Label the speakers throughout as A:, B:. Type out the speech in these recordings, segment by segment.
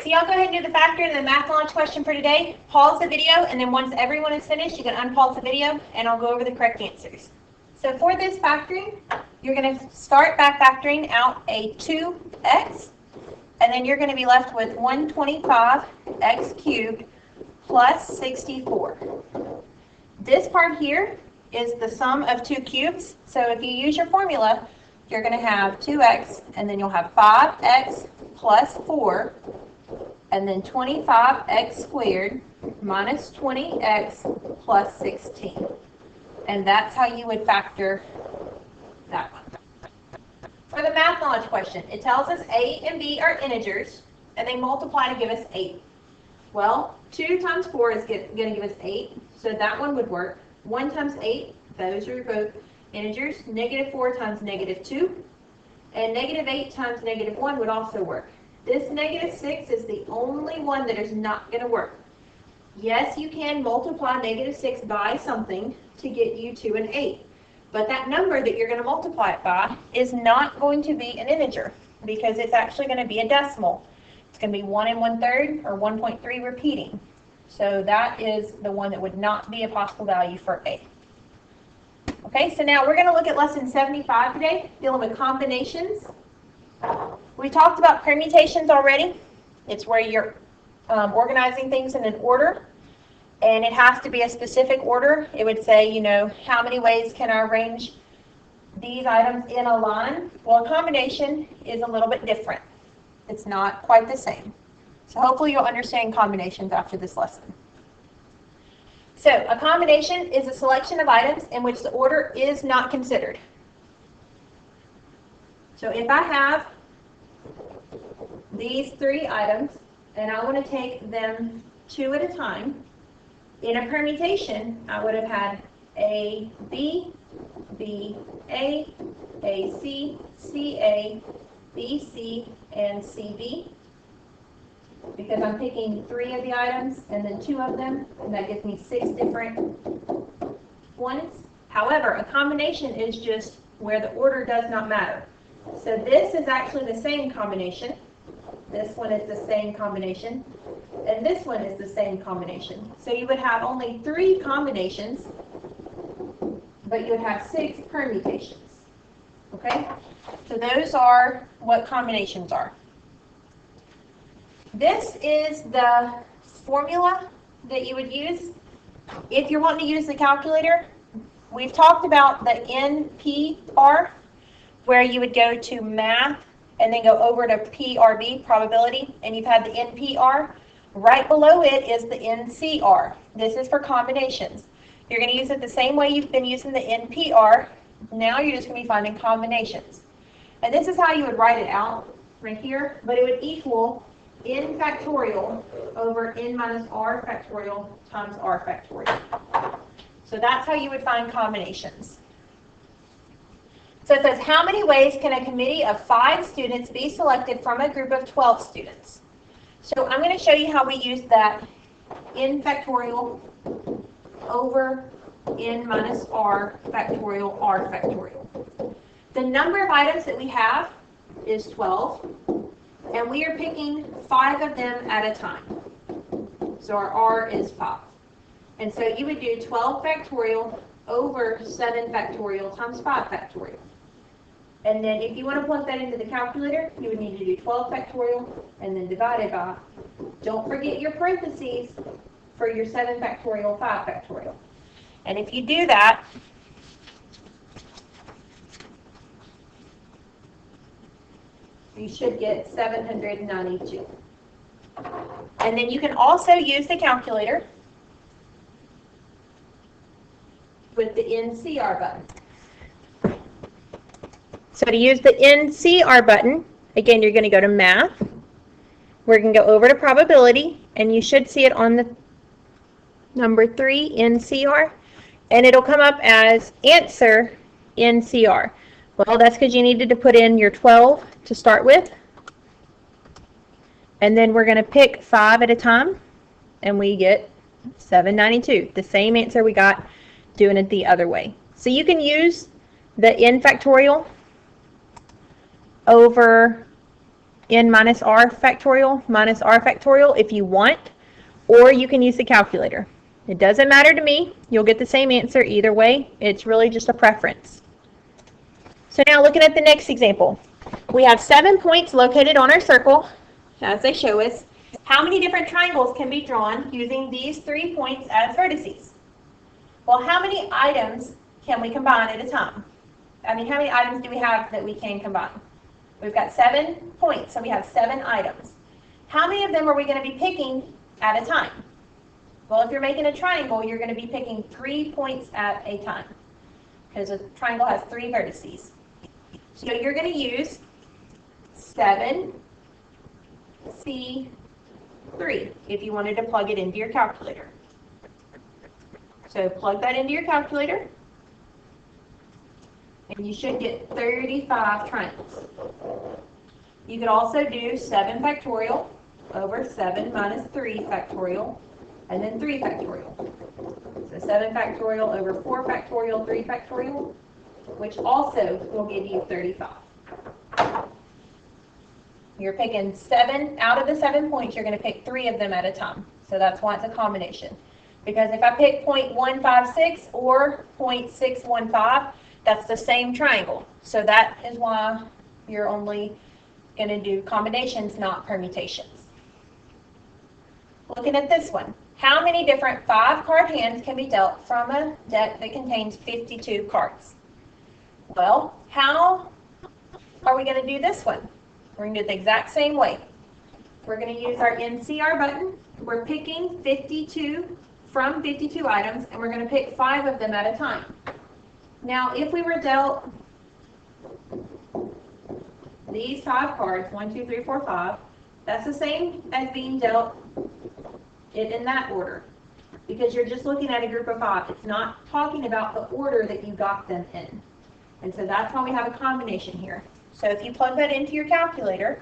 A: so y'all go ahead and do the factor and the math knowledge question for today. Pause the video, and then once everyone is finished, you can unpause the video, and I'll go over the correct answers. So for this factoring, you're going to start by factoring out a 2x, and then you're going to be left with 125x cubed plus 64. This part here is the sum of two cubes, so if you use your formula, you're going to have 2x, and then you'll have 5x plus 4, and then 25x squared minus 20x plus 16. And that's how you would factor that one. For the math knowledge question, it tells us a and b are integers, and they multiply to give us 8. Well, 2 times 4 is going to give us 8, so that one would work. 1 times 8, those are both integers. Negative 4 times negative 2, and negative 8 times negative 1 would also work. This negative 6 is the only one that is not going to work. Yes, you can multiply negative 6 by something to get you to an 8, but that number that you're going to multiply it by is not going to be an integer because it's actually going to be a decimal. It's going to be 1 1/3 or 1.3 repeating. So that is the one that would not be a possible value for A. Okay, so now we're going to look at lesson 75 today, dealing with combinations. We talked about permutations already. It's where you're organizing things in an order, and it has to be a specific order. It would say, you know, how many ways can I arrange these items in a line? Well, a combination is a little bit different. It's not quite the same. So hopefully you'll understand combinations after this lesson. So a combination is a selection of items in which the order is not considered. So if I have these 3 items and I want to take them 2 at a time, in a permutation I would have had A, B, B, A, C, C, A, B, C, and C, B. Because I'm picking 3 of the items and then 2 of them, and that gives me 6 different ones. However, a combination is just where the order does not matter. So this is actually the same combination. This one is the same combination. And this one is the same combination. So you would have only 3 combinations, but you would have 6 permutations. Okay? So those are what combinations are. This is the formula that you would use if you're wanting to use the calculator. We've talked about the NPR, where you would go to math and then go over to PRB, probability, and you've had the NPR. Right below it is the NCR. This is for combinations. You're going to use it the same way you've been using the NPR. Now you're just going to be finding combinations. And this is how you would write it out right here, but it would equal n factorial over n minus r factorial times r factorial. So that's how you would find combinations. So it says, how many ways can a committee of 5 students be selected from a group of 12 students? So I'm going to show you how we use that n factorial over n minus r factorial r factorial. The number of items that we have is 12, and we are picking 5 of them at a time. So our r is 5. And so you would do 12 factorial over 7 factorial times 5 factorial. And then if you want to plug that into the calculator, you would need to do 12 factorial and then divided by. Don't forget your parentheses for your 7 factorial, 5 factorial. And if you do that, you should get 792. And then you can also use the calculator with the NCR button. So to use the NCR button, again, you're going to go to math. We're going to go over to probability, and you should see it on the number 3, NCR, and it'll come up as answer NCR. Well, that's because you needed to put in your 12 to start with. And then we're going to pick 5 at a time, and we get 792, the same answer we got doing it the other way. So you can use the n factorial over n minus r factorial if you want, or you can use the calculator. It doesn't matter to me. You'll get the same answer either way. It's really just a preference. So now looking at the next example, we have 7 points located on our circle, as they show us. How many different triangles can be drawn using these 3 points as vertices? Well, how many items can we combine at a time? I mean, how many items do we have that we can combine? We've got 7 points, so we have 7 items. How many of them are we going to be picking at a time? Well, if you're making a triangle, you're going to be picking 3 points at a time, because a triangle has 3 vertices. So you're going to use 7C3 if you wanted to plug it into your calculator. So plug that into your calculator, and you should get 35 triangles. You could also do 7 factorial over 7 minus 3 factorial, and then 3 factorial. So 7 factorial over 4 factorial, 3 factorial, which also will give you 35. You're picking 7 out of the 7 points, you're going to pick 3 of them at a time. So that's why it's a combination. Because if I pick 0.156 or 0.615, that's the same triangle. So that is why you're only going to do combinations, not permutations. Looking at this one, how many different 5-card hands can be dealt from a deck that contains 52 cards? Well, how are we going to do this one? We're going to do it the exact same way. We're going to use our NCR button. We're picking 52 from 52 items, and we're going to pick 5 of them at a time. Now, if we were dealt these 5 cards, 1, 2, 3, 4, 5, that's the same as being dealt it in that order, because you're just looking at a group of 5. It's not talking about the order that you got them in. And so that's why we have a combination here. So if you plug that into your calculator,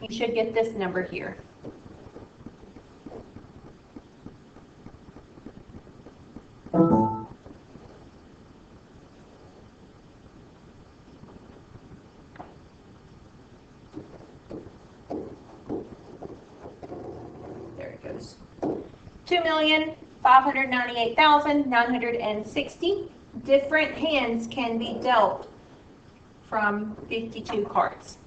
A: you should get this number here. There it goes. 2,598,960 different hands can be dealt from 52 cards.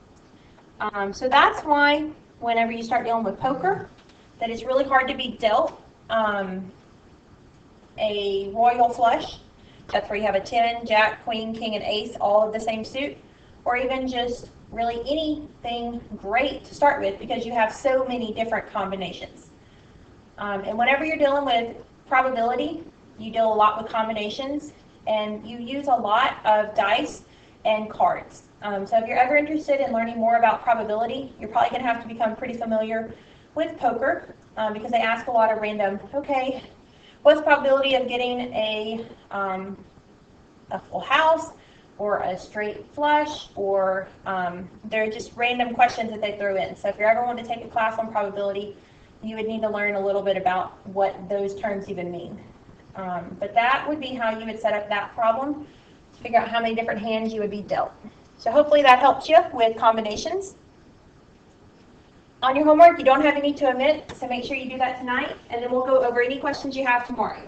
A: So that's why whenever you start dealing with poker, that it's really hard to be dealt a royal flush. That's where you have a 10, jack, queen, king, and ace, all of the same suit, or even just really anything great to start with, because you have so many different combinations. And whenever you're dealing with probability, you deal a lot with combinations, and you use a lot of dice and cards. So if you're ever interested in learning more about probability, you're probably going to have to become pretty familiar with poker, because they ask a lot of random, okay, what's the probability of getting a full house or a straight flush, or they're just random questions that they throw in. So if you're ever wanting to take a class on probability, you would need to learn a little bit about what those terms even mean. But that would be how you would set up that problem to figure out how many different hands you would be dealt. So hopefully that helps you with combinations. On your homework, you don't have any to omit, so make sure you do that tonight, and then we'll go over any questions you have tomorrow.